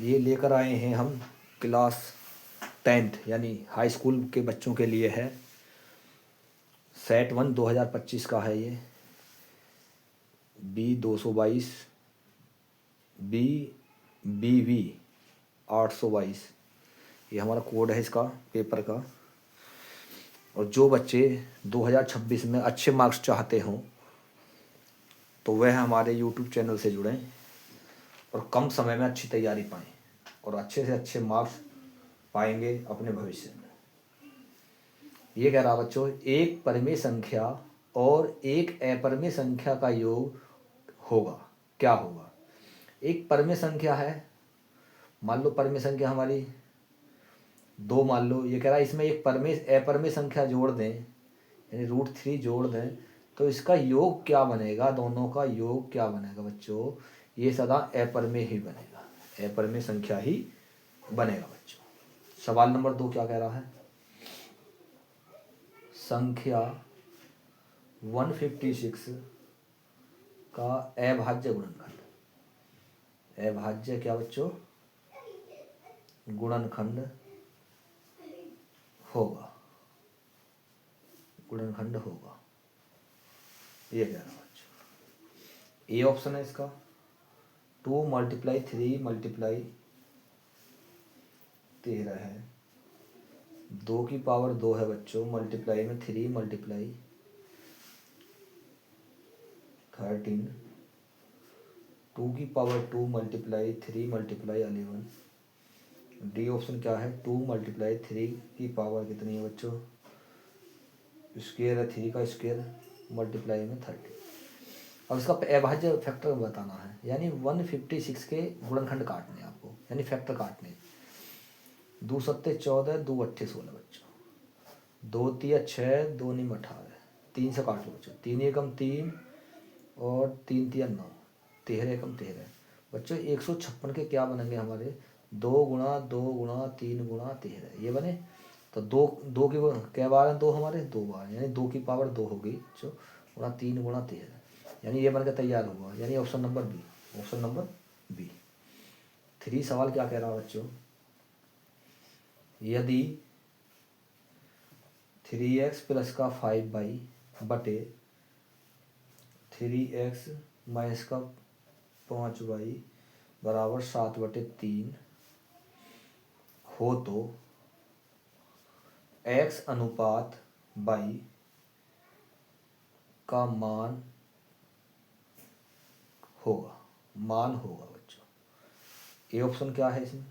ये लेकर आए हैं हम क्लास 10th यानी हाई स्कूल के बच्चों के लिए है। सेट 1 2025 का है ये। B 222 BBV 822 ये हमारा कोड है इसका पेपर का। और जो बच्चे 2026 में अच्छे मार्क्स चाहते हों तो वह हमारे यूट्यूब चैनल से जुड़ें और कम समय में अच्छी तैयारी पाएँ और अच्छे से अच्छे मार्क्स पाएंगे अपने भविष्य में। ये कह रहा बच्चों, एक परिमेय संख्या और एक अपरिमेय संख्या का योग होगा, क्या होगा? एक परिमेय संख्या है, मान लो परिमेय संख्या हमारी 2 मान लो। ये कह रहा है इसमें एक अपरिमेय संख्या जोड़ दें यानी √3 जोड़ दें तो इसका योग क्या बनेगा, दोनों का योग क्या बनेगा बच्चों? ये सदा अपरिमेय ही बनेगा, अपरिमेय संख्या ही बनेगा बच्चों। सवाल नंबर 2 क्या कह रहा है? संख्या 156 का अभाज्य गुणनखंड। अभाज्य क्या बच्चों? गुणनखंड होगा, गुणनखंड होगा। ये कह रहा बच्चों। ए ऑप्शन है इसका 2 × 3 × 13 है। 2 की पावर 2 है बच्चों, मल्टीप्लाई में 3 × 13। 2 की पावर 2 × 3 × 11। डी ऑप्शन क्या है? 2 × 3 की पावर कितनी है बच्चों? स्क्वायर है 3 का स्क्वायर मल्टीप्लाई में 30। अब इसका अभाज्य फैक्टर बताना है यानी 156 के गुणनखंड काटने आपको यानी फैक्टर काटने। 2 सत्ते 14, 2 अट्ठे 16 बच्चों। 2 तिया 6, 2 नीम 18। 3 से काट लो बच्चों। 3 एकम 3 और 3 तिया 9, 13 एकम 13 बच्चों। 156 के क्या बनेंगे हमारे? 2 × 2 × 3 × 13 ये बने। तो 2 की क्या बार है? 2 हमारे 2 बार यानी 2 की पावर 2 होगी जो गुणा 3 × 13 यानी ये बनकर तैयार हुआ यानी option number B. Option number B. 3 सवाल क्या कह रहा है बच्चों? यदि 3x प्लस का 5y बटे 3x माइनस का 5y बराबर 7/3 हो तो x अनुपात y का मान होगा, मान होगा बच्चों। ए ऑप्शन क्या है इसमें?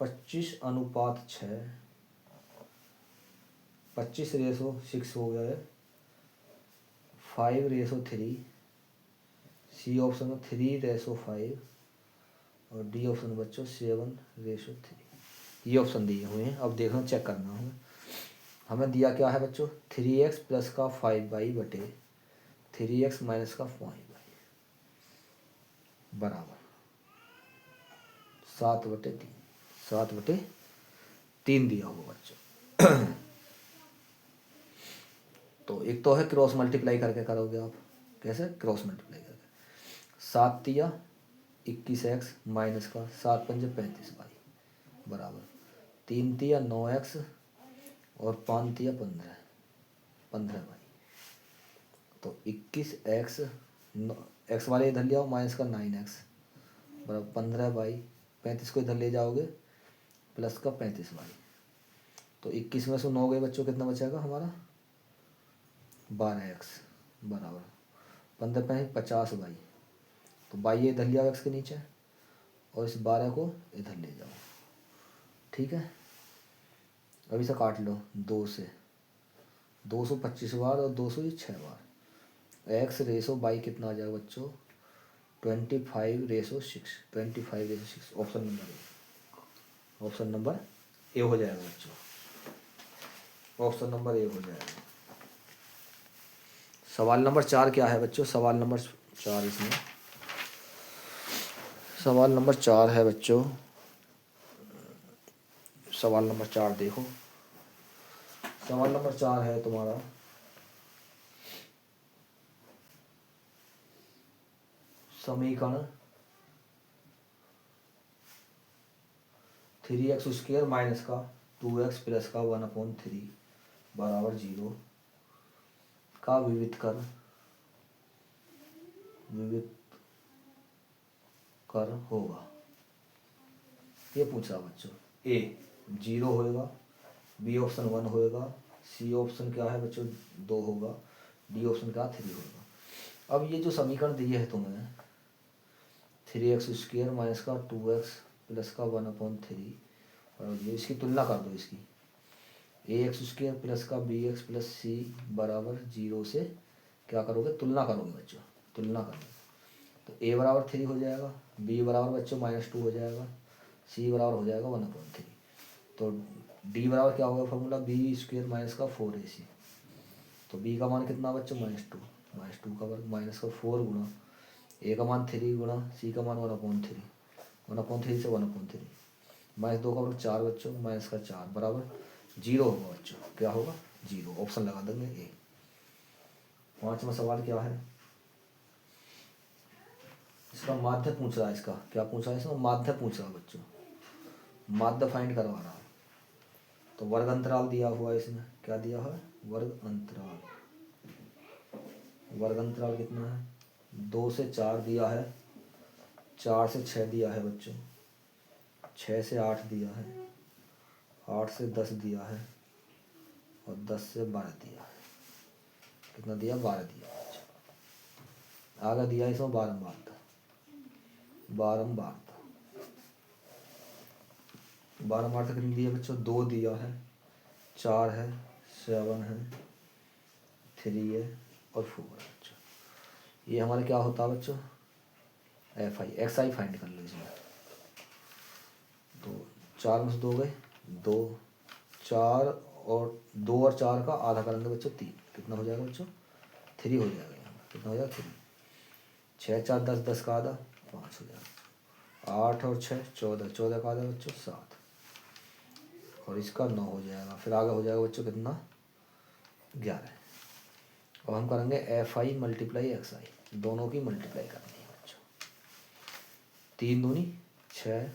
25/6, 25:6 हो गया है। 5:3। सी ऑप्शन में 3:5 और डी ऑप्शन बच्चों 7:3। ये ऑप्शन दिए हुए हैं। अब देखना चेक करना हमें। हमें दिया क्या है बच्चों? 3x प्लस का 5y बटे 3x माइनस का 5y बराबर 7/3। 7/3 दिया होगा बच्चों। तो एक तो है क्रॉस मल्टीप्लाई करके करोगे आप। कैसे? क्रॉस मल्टीप्लाई करके। 7 तिया 21x माइनस का 7 पंजे 35y बराबर 3 तिया 9x और 5 तिया 15y। तो 21x एक्स वाले इधर ले आओ माइनस का 9x बराबर 15y। 35 को इधर ले जाओगे प्लस का 35y। तो 21 में से 9 गए बच्चों, कितना बचेगा हमारा? 12x बराबर 15 × 50y। तो y इधर ले आओ x के नीचे और इस 12 को इधर ले जाओ। ठीक है, अभी से काट लो 2 से। 225 बार और 206 बार। x रेशो बाई कितना आ जाएगा बच्चों? 25:6। 25:6 option number A. Option number A हो जाएगा बच्चों। ऑप्शन नंबर ए हो जाएगा। सवाल नंबर 4 क्या है बच्चों? सवाल नंबर 4 इसमें सवाल नंबर 4 है बच्चों। सवाल नंबर 4 देखो। सवाल नंबर 4 है तुम्हारा समीकरण 3x² माइनस का 2x प्लस का 1/3 बराबर 0 का विविध कर होगा। ये पूछा बच्चों। ए 0 होएगा, बी ऑप्शन 1 होएगा, सी ऑप्शन क्या है बच्चों 2 होगा, डी ऑप्शन क्या 3 होगा। अब ये जो समीकरण दिए है तुम्हें 3x² माइनस का 2x प्लस का 1/3 और ये इसकी तुलना कर दो। इसकी ax² प्लस का bx प्लस सी बराबर 0 से क्या करोगे, तुलना करोगे बच्चों, तुलना करोगे तो a बराबर 3 हो जाएगा, b बराबर बच्चों -2 हो जाएगा, c बराबर हो जाएगा 1/3। तो d बराबर क्या होगा फॉर्मूला, b² माइनस का 4ac। तो b का मान कितना बच्चों -2 का वर्ग माइनस का 4 गुणा a का मान 3 गुणा c का मान 1/3 1/3 से 1/3 -2 का वर्ग 4 बच्चों माइनस का 4 बराबर 0 होगा बच्चों। क्या होगा 0, ऑप्शन लगा देंगे ए। 5वां सवाल क्या है, इसका माध्य पूछ रहा है। इसका क्या पूछ रहा है, इसका माध्य पूछ रहा है बच्चों, माध्य फाइंड करवा रहा है। तो वर्ग अंतराल दिया हुआ है इसमें, क्या दिया है वर्ग अंतराल। वर्ग अंतराल कितना है 2 से 4 दिया है, 4 से 6 दिया है बच्चों, 6 से 8 दिया है, 8 से 10 दिया है और 10 से 12 दिया है। कितना दिया 12 दिया है बच्चों। आगे दिया इसमें बारंबारता, बारंबारता कितनी दी है बच्चों 2 दिया है, 4 है, 7 है, 3 है और 4 है बच्चों। ये हमारे क्या होता है बच्चों xi फाइंड कर लो इसमें। तो 4 में से 2 गए 2, 4 और 2 और 4 का आधा करेंगे बच्चों 3, कितना हो जाएगा बच्चों 3 हो जाएगा। यहाँ कितना हो जाएगा 3, 6 4 10, 10 का आधा 5 हो जाएगा, 8 और 6 14, 14 का आधा बच्चों 7 और इसका 9 हो जाएगा। फिर आगे हो जाएगा बच्चों कितना 11। अब हम करेंगे fi मल्टीप्लाई xi, दोनों की मल्टीप्लाई करनी है बच्चों। 3 दूनी 6,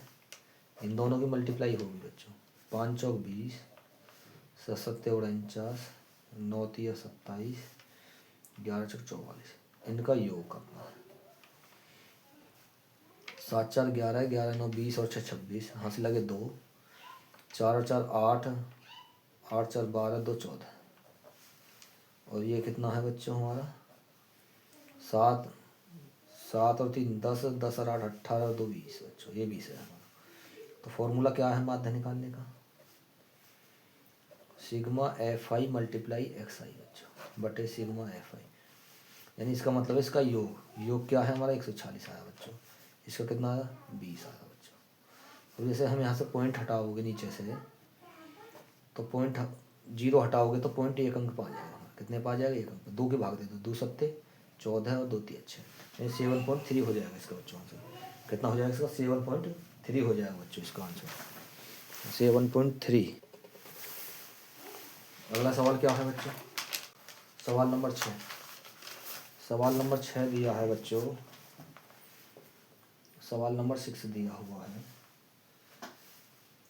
इन दोनों की मल्टीप्लाई होगी बच्चों। 5 चौक 20, 7 सत्ते 49, 9 तिया 27, 11 चौक 44, इनका योग करना है। 7 4 11, 11 9 20 और 6 26, हाथ लगे 2, 4 और 4 8, 8 4 12, 2 14 और ये कितना है बच्चों हमारा 7 7 और 3 10, 10 और 8 18 और 2 20 बच्चों, ये 20 है हमारा। तो फॉर्मूला क्या है माध्य निकालने का, सिग्मा fi मल्टीप्लाई xi बच्चों बटे सिग्मा fi, यानी इसका मतलब है इसका योग क्या है हमारा 140 आया बच्चों, इसका कितना आया 20 आया बच्चों। अब जैसे हम यहाँ से पॉइंट हटाओगे नीचे से, तो पॉइंट 0 हटाओगे तो पॉइंट 1 अंक पा जाएगा, कितने पा जाएगा 1 अंक, 2 के भाग दे दो 2 सत्ते 14 और 2 3 6, यानी 7.3 हो जाएगा इसका बच्चों आंसर। कितना हो जाएगा इसका 7.3 हो जाएगा बच्चों इसका आंसर 7.3। अगला सवाल क्या है बच्चों, सवाल नंबर 6। सवाल नंबर 6 दिया है बच्चों, सवाल नंबर 6 दिया हुआ है।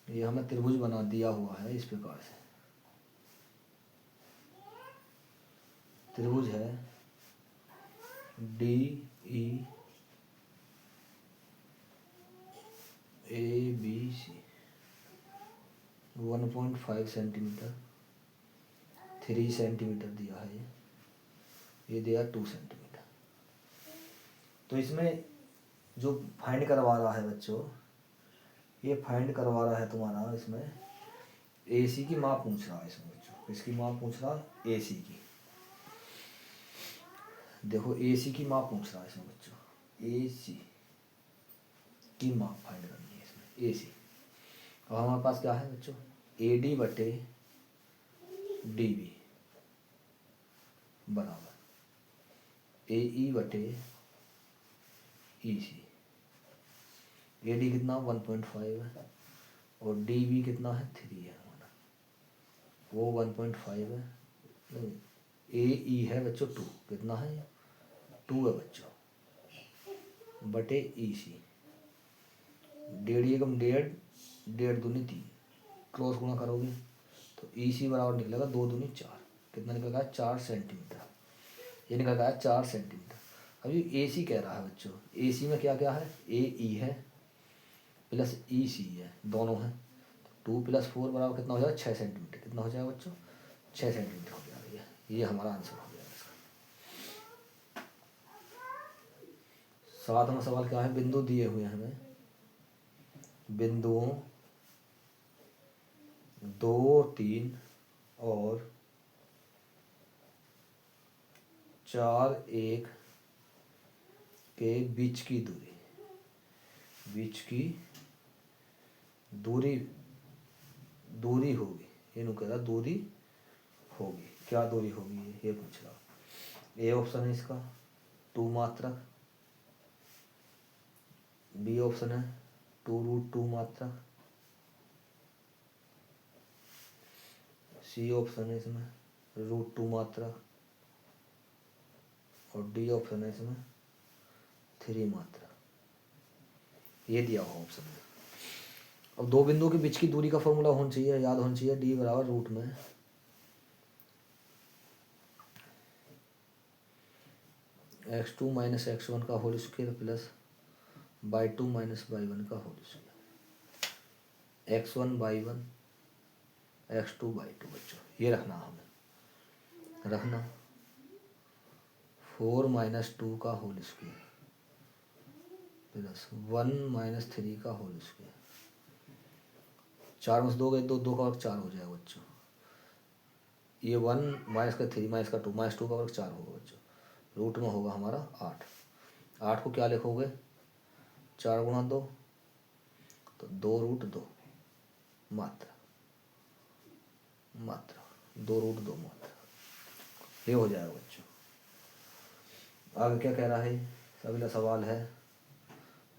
ये हमें त्रिभुज बना दिया हुआ है इस प्रकार से। त्रिभुज है DE ABC 1.5 सेंटीमीटर 3 सेंटीमीटर दिया है, ये दिया 2 सेंटीमीटर। तो इसमें जो फाइंड करवा रहा है बच्चों, ये फाइंड करवा रहा है तुम्हारा इसमें AC की माप पूछ रहा है इसमें बच्चों। इसकी माप पूछ रहा है AC की, देखो AC की माप पूछ रहा है इसमें बच्चों, AC की माप फाइंड करनी है इसमें AC। और हमारे पास क्या है बच्चों AD बटे DB बराबर AE बटे EC। AD कितना 1.5 है और DB कितना है 3 है हमारा, वो 1.5 है, नहीं AE है बच्चों 2, कितना है 2 है बच्चों बटे EC। 1.5 एकम 1.5 डेढ़ दूनी 3, क्रॉस गुणा करोगे तो EC बराबर निकलेगा 2 दूनी 4, कितना निकलेगा 4 सेंटीमीटर, ये निकल गया 4 सेंटीमीटर। अभी AC कह रहा है बच्चों, AC में क्या क्या है, AE है प्लस EC है, दोनों है। 2 + 4 बराबर कितना हो जाएगा 6 सेंटीमीटर, कितना हो जाएगा बच्चों 6 सेंटीमीटर हो जाएगा। ये हमारा आंसर हो जाएगा इसका। 7वां सवाल क्या है, बिंदु दिए हुए हैं हमें, बिंदुओं 2, 3 और 4, 1 के बीच की दूरी, दूरी होगी, ये कह रहा दूरी होगी, क्या दूरी होगी ये पूछ रहा। ए ऑप्शन है इसका 2 मात्रक, बी ऑप्शन है 2√2 मात्रक, सी ऑप्शन है इसमें √2 मात्रक, और डी ऑप्शन है इसमें 3 मात्रक। ये दिया हुआ ऑप्शन है। अब दो बिंदुओं के बीच की दूरी का फॉर्मूला होना चाहिए, याद होना चाहिए, डी बराबर रूट में x2 - x1 का whole square plus y2 - y1 का होल स्क्वायर, x1/1 x2/2 बच्चों, ये रखना हमें, रखना 4 - 2 का होल स्क्वायर प्लस 1 - 3 का होल स्क्वायर, 4 में से 2 गए, 2 का वर्ग 4 हो जाएगा बच्चों, ये 1 - 3 - 2 -2 का वर्ग 4 होगा बच्चों, रूट में होगा हमारा 8। 8 को क्या लिखोगे 4 × 2 तो 2√2 मात्रा 2√2 मात्रा, ये हो जाएगा बच्चों। आगे क्या कह रहा है, अगला सवाल है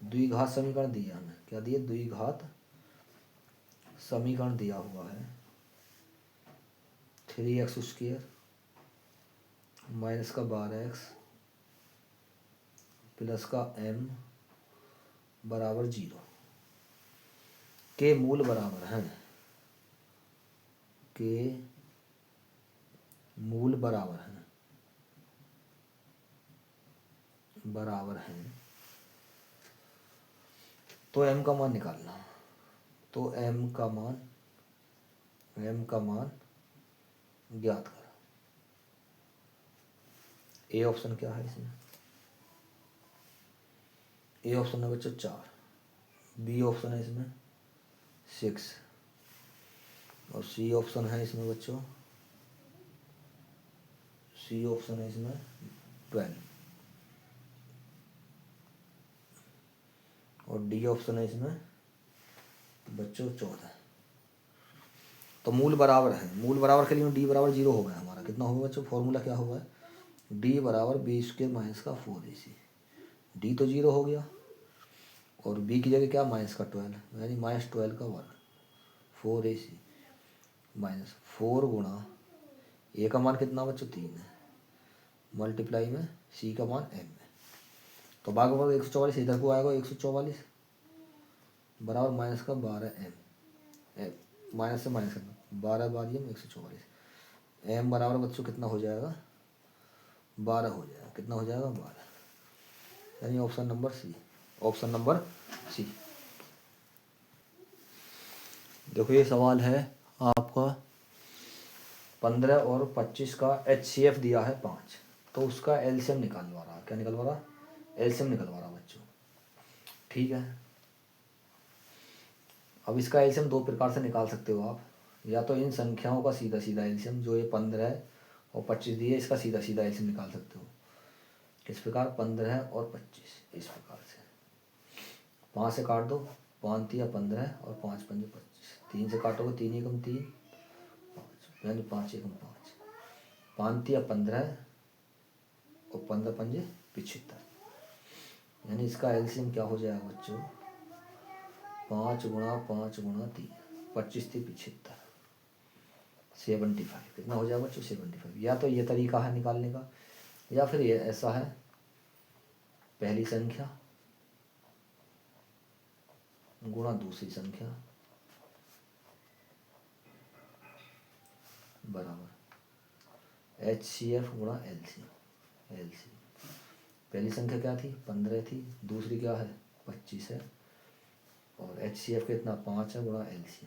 द्विघात समीकरण दिया हमें, क्या दिया, द्विघात समीकरण दिया हुआ है 3x² - का 12x प्लस का m बराबर 0 के मूल बराबर हैं, के मूल बराबर हैं तो m का मान निकालना, तो m का मान ज्ञात कर। ए ऑप्शन क्या है इसमें, ए ऑप्शन है बच्चों 4, बी ऑप्शन है इसमें 6 और सी ऑप्शन है इसमें बच्चों, सी ऑप्शन है इसमें 12 और डी ऑप्शन है इसमें बच्चों 14। तो मूल बराबर है, मूल बराबर के लिए डी बराबर 0 हो गया हमारा, कितना होगा बच्चों, फॉर्मूला क्या होगा, डी बराबर b² - का 4ac, डी तो 0 हो गया और बी की जगह क्या -12 यानी -12 का वर्ग 4ac -4 गुणा ए का मान कितना बच्चों 3 है, मल्टीप्लाई में सी का मान m है, तो भाग वर्ग 144 इधर को आएगा 144 बराबर माइनस का 12m, माइनस से माइनस करना 12 बार ये 144, m बराबर बच्चों कितना हो जाएगा 12 हो जाएगा, कितना हो जाएगा 12, यानी option number C, option number C. देखो ये सवाल है आपका 15 और 25 का HCF दिया है 5, तो उसका एलसीएम निकालवा रहा, क्या निकलवा रहा, एलसीएम निकलवा रहा बच्चों, ठीक है। अब इसका एलसीएम 2 प्रकार से निकाल सकते हो आप, या तो इन संख्याओं का सीधा सीधा एलसीएम, जो ये 15 और 25 दिए इसका सीधा सीधा एलसीएम निकाल सकते हो, किस प्रकार 15 और 25 इस प्रकार से, 5 से काट दो, 5 या 15 और 5 पंजे 25, 3 से काटोगे 3 एकम 3 5 यानी 5 एकम 5, 5 या 15 और 15 पंजे 75, यानी इसका एलसीएम क्या हो जाएगा बच्चों 5 × 5 × 3 25 थी 75 75, कितना हो जाएगा बच्चों 75। या तो ये तरीका है निकालने का, या फिर ये ऐसा है पहली संख्या गुणा दूसरी संख्या बराबर HCF गुणा LC। पहली संख्या क्या थी 15 थी, दूसरी क्या है 25 है, और HCF कितना 5 है गुणा LC।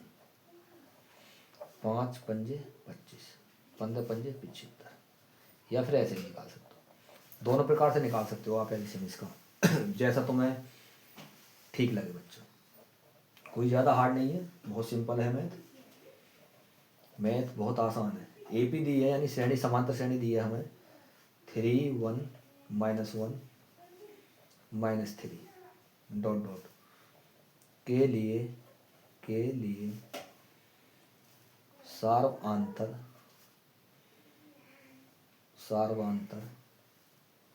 5 पंजे 25, 15 पंजे 75। या फिर ऐसे भी निकाल सकते हो, दोनों प्रकार से निकाल सकते हो आप एलसीएम इसका जैसा तुम्हें ठीक लगे बच्चों। कोई ज़्यादा हार्ड नहीं है, बहुत सिंपल है मैथ बहुत आसान है। AP दी है यानी श्रेणी, समांतर श्रेणी दी है हमें 3 1 -1 -3 डॉट डॉट के लिए सार्वआंतर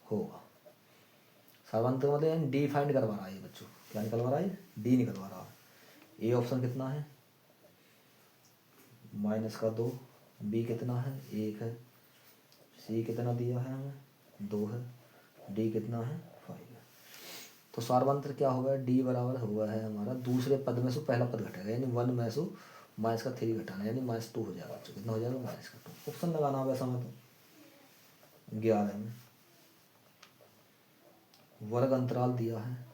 होगा। सार्वआंतर मतलब यानी डी फाइंड करवा रहा है बच्चों, क्या निकलवा रहा है डी निकलवा रहा है। ए ऑप्शन कितना है -2, बी कितना है 1 है, सी कितना दिया है हमें 2 है, डी कितना है 5 है। तो सार्वआंतर क्या होगा डी बराबर हुआ है हमारा दूसरे पद में से पहला पद घटेगा, यानी 1 में से -3 घटाना, यानी -2 हो जाएगा बच्चों। कितना हो जाएगा -2। ऑप्शन लगाना होगा समय तो 11 में। वर्ग अंतराल दिया है,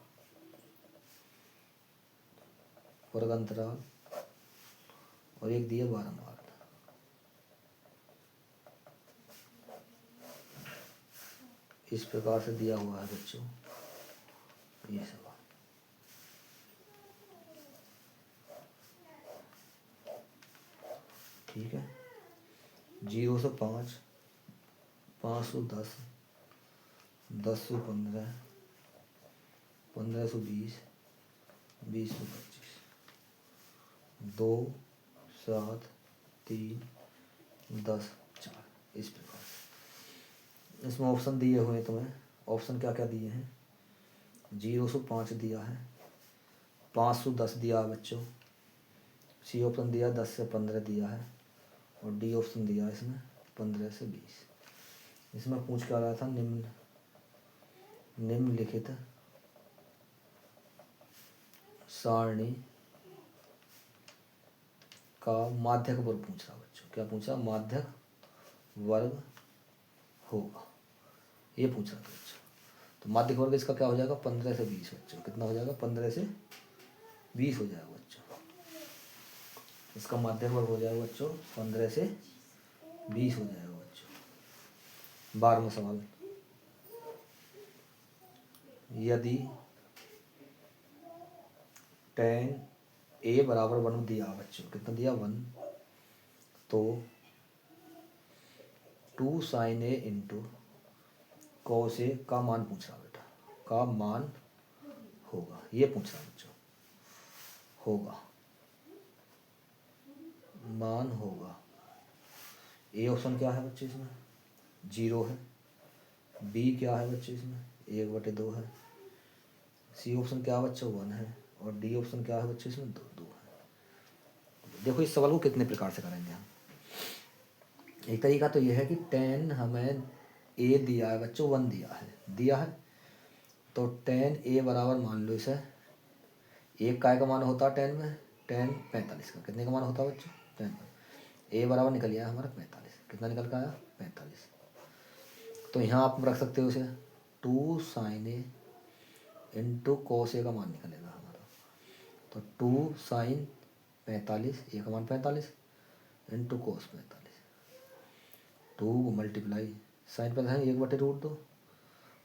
वर्ग अंतराल, और एक दिया बारंबार। इस प्रकार से दिया हुआ है बच्चों ये सवाल। ठीक है, 0 से 5, 5 से 10, 10 से 15, 15 से 20, 20 से 25, 2 7 3 10 4। इस प्रकार से इसमें ऑप्शन दिए हुए हैं तुम्हें। ऑप्शन क्या क्या दिए हैं 0 से 5 दिया है, 5 से 10 दिया है बच्चों, सी ऑप्शन दिया 10 से 15 दिया है, और डी ऑप्शन दिया है इसमें 15 से 20। इसमें पूछ क्या रहा था निम्नलिखित सारणी का माध्यक वर्ग पूछ रहा बच्चों। क्या पूछा माध्यक वर्ग होगा, ये पूछ रहा था बच्चों। तो माध्यक वर्ग इसका क्या हो जाएगा 15 से 20 बच्चों। कितना हो जाएगा 15 से 20 हो जाएगा बच्चों। इसका माध्यक वर्ग हो जाएगा बच्चों 15 से 20 हो जाएगा बच्चों। 12वां सवाल, यदि tan A बराबर 1 दिया बच्चों, कितना दिया 1, तो 2 sin A into cos A का मान पूछ रहा बेटा, का मान होगा, ये पूछ रहा बच्चों। होगा मान होगा। ए ऑप्शन क्या है बच्चे इसमें 0 है, बी क्या है बच्चे इसमें 1/2 है, सी ऑप्शन क्या है बच्चों 1 है, और डी ऑप्शन क्या है बच्चे इसमें 2 है। देखो इस सवाल को कितने प्रकार से करेंगे हम। एक तरीका तो यह है कि tan हमें ए दिया है बच्चों 1 दिया है, तो tan ए बराबर मान लो इसे, एक काय का मान होता है tan में, tan 45 का, कितने का मान होता है बच्चों 10। ए बराबर निकल गया हमारा 45, कितना निकल का आया 45। तो यहाँ आप रख सकते हो उसे 2 sin A into cos A का मान निकलेगा हमारा, तो 2 sin 45, ए का मान 45 इंटू cos 45, 2 मल्टीप्लाई साइन 45 1/√2,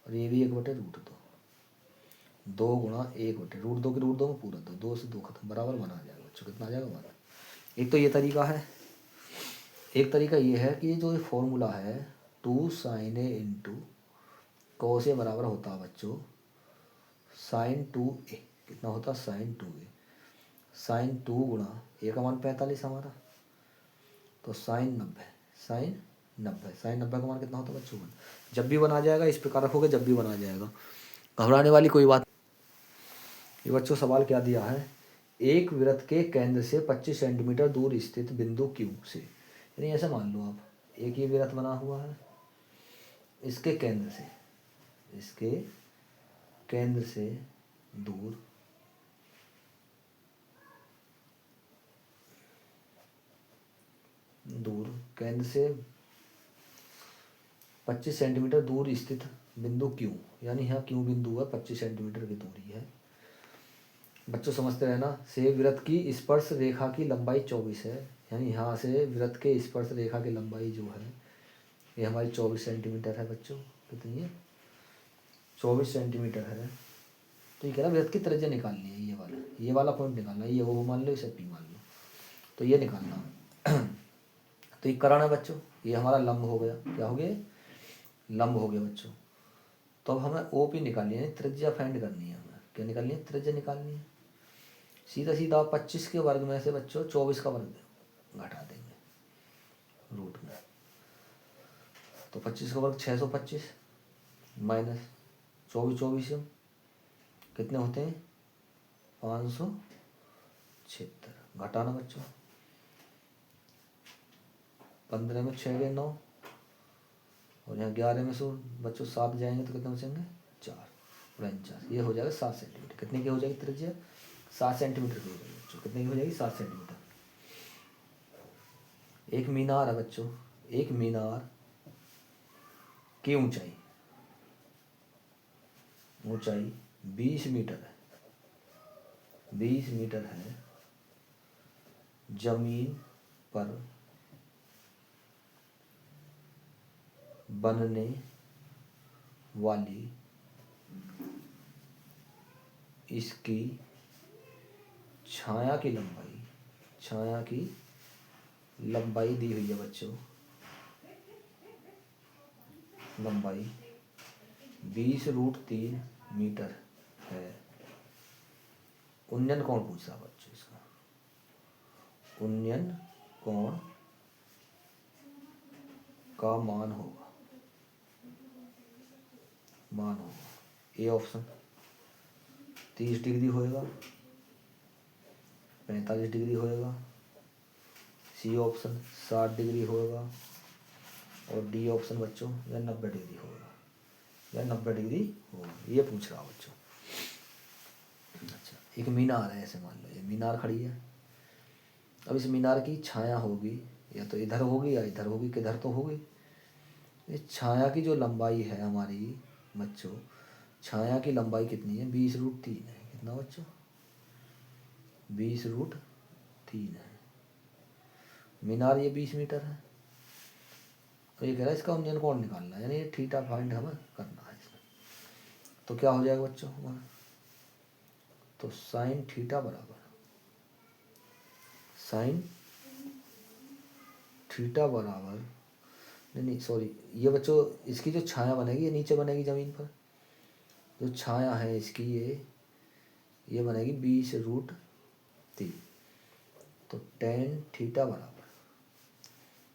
और ये भी 1/√2, 2 गुणा 1/√2 की √2 में पूरा 2 से 2 खत्म, बराबर बना आ जाएगा बच्चों। कितना आ जाएगा 1। एक तो ये तरीका है। एक तरीका ये है कि जो ये फॉर्मूला है 2 sin A into cos A बराबर होता है बच्चों sin 2A। कितना होता है sin 2A, sin 2 गुणा ए का मान 45 हमारा, तो sin 90 का मान कितना होता है बच्चों 1। जब भी बना जाएगा इस प्रकार रखोगे, जब भी बना जाएगा, घबराने वाली कोई बात। ये बच्चों सवाल क्या दिया है, एक वृत्त के केंद्र से 25 सेंटीमीटर दूर स्थित बिंदु Q से, यानी ऐसा मान लो आप एक ही वृत्त बना हुआ है, इसके केंद्र से दूर दूर, केंद्र से 25 सेंटीमीटर दूर स्थित बिंदु क्यू, यानी यहाँ क्यू बिंदु है, 25 सेंटीमीटर की दूरी है। बच्चों समझते रहना। से वृत्त की स्पर्श रेखा की लंबाई 24 है, यानी यहाँ से वृत्त के स्पर्श रेखा की लंबाई जो है ये हमारी 24 सेंटीमीटर है। बच्चों कितनी है? 24 सेंटीमीटर है। तो ये कह रहा वृत्त की त्रिज्या निकालनी है, ये वाला पॉइंट निकालना है। ये ओ मान लो, इसे पी मान लो, तो ये निकालना। तो ये कराना है बच्चों। ये हमारा लंब हो गया। क्या हो गया? लंब हो गया बच्चों। तो अब हमें ओ पी निकालनी है, त्रिज्या फाइंड करनी है। हमें क्या निकालनी है? त्रिज्या निकालनी है। सीधा सीधा 25 के वर्ग में से बच्चों 24 का वर्ग घटा देंगे रूट में। तो 25 का वर्ग 625 माइनस 24 कितने होते हैं? 576। घटाना बच्चों, 15 में 6 गए 9, और यहाँ 11 में से बच्चों 7 जाएंगे तो कितने बचेंगे? 4 और 49। ये हो जाएगा 7 सेंटीमीटर। कितने की हो जाएगी त्रिज्या? 7 सेंटीमीटर की हो जाएगी बच्चों। कितने की हो जाएगी? 7 सेंटीमीटर। एक मीनार है बच्चों, एक मीनार की ऊंचाई 20 मीटर है, 20 मीटर है। जमीन पर बनने वाली इसकी छाया की लंबाई दी हुई है बच्चों। लंबाई 20√3 मीटर है। उन्नयन कोण पूछ रहा बच्चों इसका। उन्नयन कोण का मान होगा ए ऑप्शन 30 डिग्री होएगा, 45 डिग्री होएगा। सी ऑप्शन 60 डिग्री होएगा, और डी ऑप्शन बच्चों या 90 डिग्री होगा, या 90 डिग्री होगा। ये पूछ रहा बच्चों। अच्छा, एक मीनार है, ऐसे मान लो ये मीनार खड़ी है। अब इस मीनार की छाया होगी, या तो इधर होगी या इधर होगी, किधर तो होगी। इस छाया की जो लंबाई है हमारी बच्चों, छाया की लंबाई कितनी है? 20√3 है। कितना बच्चों? 20√3 है। मीनार ये 20 मीटर है। तो ये कह रहा है इसका उन्नयन कोण निकालना है, यानी ये थीटा फाइंड हमें करना है इसमें। तो क्या हो जाएगा बच्चों हमारा? तो साइन थीटा बराबर नहीं सॉरी, ये बच्चों इसकी जो छाया बनेगी ये नीचे बनेगी ज़मीन पर। जो छाया है इसकी ये बनेगी 20√3। तो tan थीटा बराबर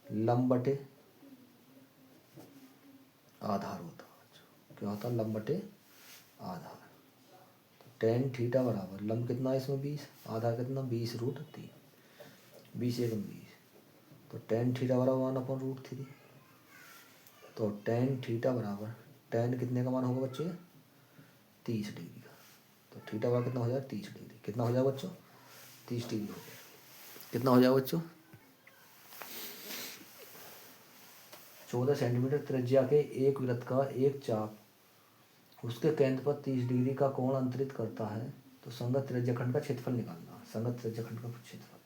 लंब बटे आधार होता है बच्चों। क्या होता है? लंब बटे आधार। तो tan थीटा बराबर लंब कितना है इसमें? 20, आधार कितना? 20√3, 20 एकम 20। तो tan थीटा बराबर 1/√3। तो tan थीटा बराबर, tan कितने का मान होगा बच्चों? 30 डिग्री का। तो थीटा बराबर कितना हो जाएगा? 30 डिग्री। कितना हो जाएगा बच्चों? 30 डिग्री हो गया। कितना हो जाएगा बच्चों? 14 सेंटीमीटर त्रिज्या के एक वृत्त का एक चाप उसके केंद्र पर 30 डिग्री का कोण अंतरित करता है। तो संगत त्रिज्याखंड का क्षेत्रफल निकालना। संगत त्रिज्याखंड का क्षेत्रफल,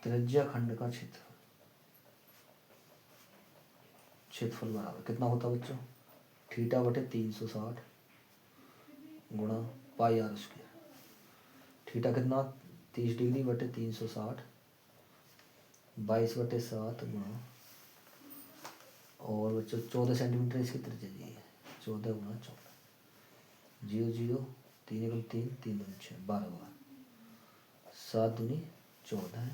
त्रिज्याखंड का क्षेत्रफल बराबर कितना होता है बच्चों? थीटा बटे 360 गुणा पाई आर स्क्वायर। थीटा कितना? 30 डिग्री बटे 360, 22/7 गुणा, और बच्चों 14 सेंटीमीटर इसकी त्रिज्या दी है। 14 गुणा 14, 0 0 3 एकम 3, 3 दूनी 6, 12 बार, 7 दूनी 14,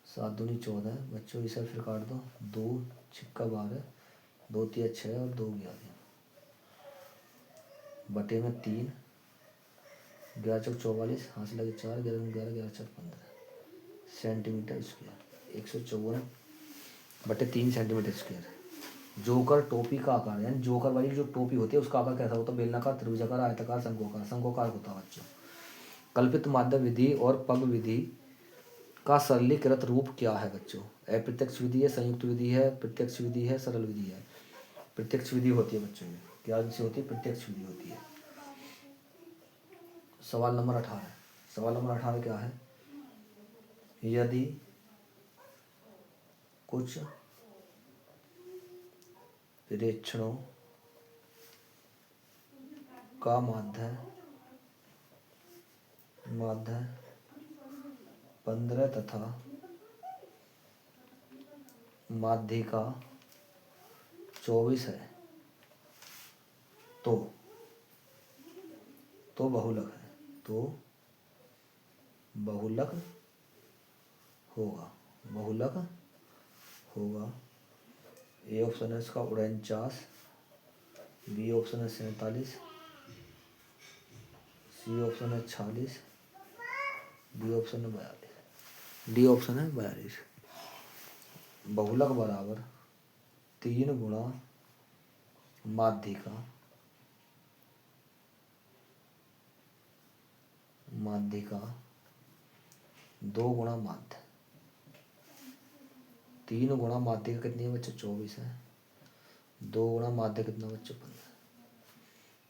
7 दूनी 14 बच्चों। इसे फिर काट दो, 2 छिक्का 12, 2 तिया 6 और 2 11 बटे में 3, 11 चौक 44, हाथ से लगे 4, 11 11, 11 4 15 centimetre square. 154/3 centimetre square. Joker टोपी का आकार, यानी जोकर वाली जो टोपी होती है उसका आकार कैसा होता है? बेलनाकार, त्रिभुजाकार, आयताकार, शंक्वाकार। शंक्वाकार होता है बच्चों। कल्पित माध्य विधि और पग विधि का सरलीकृत रूप क्या है बच्चों? अप्रत्यक्ष विधि है, संयुक्त विधि है, प्रत्यक्ष विधि है, सरल विधि है। प्रत्यक्ष विधि होती है बच्चों में। क्या से होती है? प्रत्यक्ष विधि होती है। सवाल नंबर 18। सवाल नंबर 18 क्या है? यदि कुछ प्रेक्षणों का माध्य 15 तथा माध्यिका 24 है तो बहुलक है, तो बहुलक होगा, बहुलक होगा। ए ऑप्शन है इसका 49, बी ऑप्शन है 47, सी ऑप्शन है 46, डी ऑप्शन है 42। डी ऑप्शन है 42। बहुलक बराबर 3 गुणा माध्यिका 2 गुणा माध्य। 3 गुणा माध्यिका कितनी है बच्चों? 24 है। 2 गुणा माध्य कितना बच्चों? 15।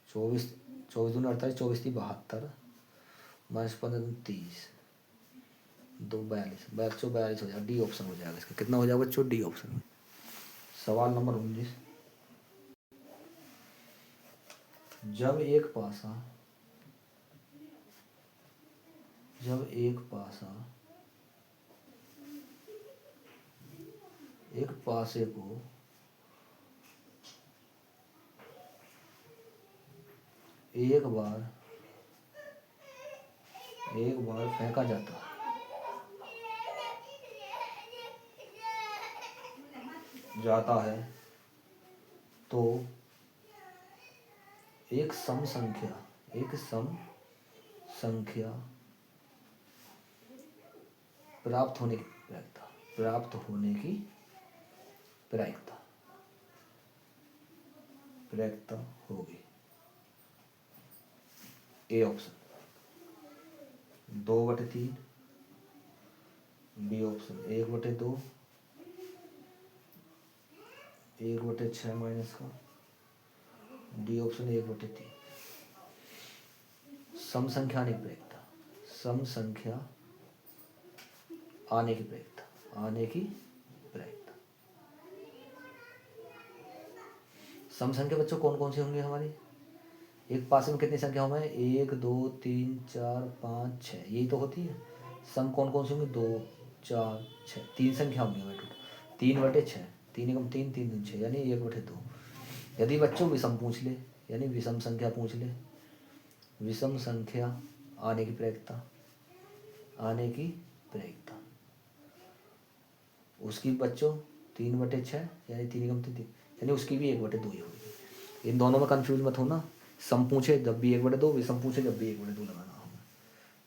24 24 दूनी 48, 24 थी 72, माइनस 15 30, 2 42 बच्चों 42 हो जाएगा। डी ऑप्शन हो जाएगा इसका। कितना हो जाएगा बच्चों? डी ऑप्शन में। सवाल नंबर 19। जब एक पासे को एक बार फेंका जाता है तो एक सम संख्या प्राप्त होने की प्रायिकता होगी। A option 2/3, B option 1/2, 1/6 minus का, डी ऑप्शन 1/3। सम संख्या आने की प्रायिकता, सम संख्या आने की प्रायिकता। सम संख्या बच्चों कौन कौन सी होंगी हमारी? एक पास में कितनी संख्या होंगे? 1 2 3 4 5 6, यही तो होती है। सम कौन कौन सी होंगी? 2 4 6, 3 संख्या होंगी हमारी टोटल। 3/6, 3 एकम 3 3 दूनी 6, यानी 1/2। यदि बच्चों विषम पूछ ले, यानी विषम संख्या पूछ ले, विषम संख्या आने की प्रायिकता उसकी बच्चों 3/6, यानी 3 एकम 3 यानी उसकी भी 1/2 ही होगी। इन दोनों में कंफ्यूज मत होना। सम पूछे जब भी 1/2, विषम पूछे जब भी 1/2 लगाना होगा।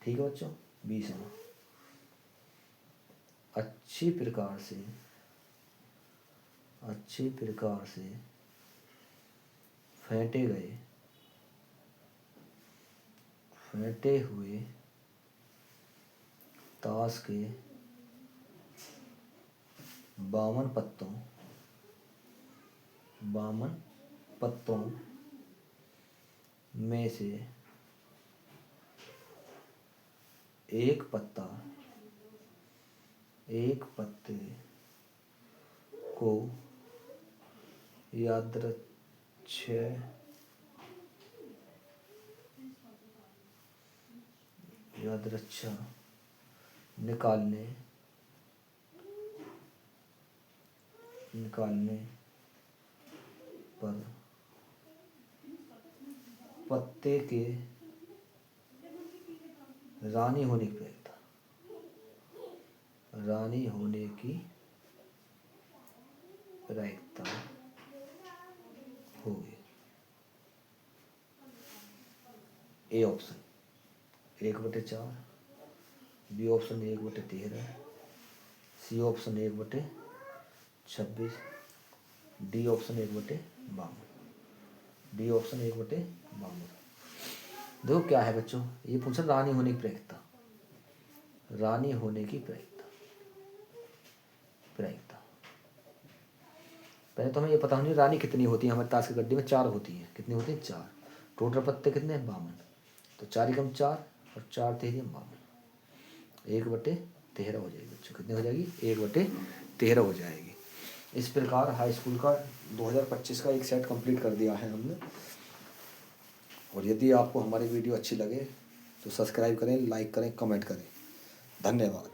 ठीक है बच्चों। 20 अच्छी प्रकार से फेंटे हुए ताश के 52 पत्तों में से एक पत्ते को यादृच्छा निकालने पर पत्ते के रानी होने की प्रायिकता होगी। A option 1/4, B option 1/13, C option 1/26, D option 1/52। D option 1/52। देखो क्या है बच्चों, ये पूछा रानी होने की प्रायिकता। प्रायिकता। पहले तो हमें ये पता होनी रानी कितनी होती है, हमारे ताश की गड्डी में 4 होती हैं। कितनी होती हैं? 4। टोटल पत्ते कितने हैं? 52। तो 4 एकम 4 और 4 तेरियम 52, 1/13 हो जाएगी बच्चों। कितनी हो जाएगी? 1/13 हो जाएगी। इस प्रकार हाई स्कूल का 2025 का एक सेट कंप्लीट कर दिया है हमने। और यदि आपको हमारी वीडियो अच्छी लगे तो सब्सक्राइब करें, लाइक करें, कमेंट करें। धन्यवाद।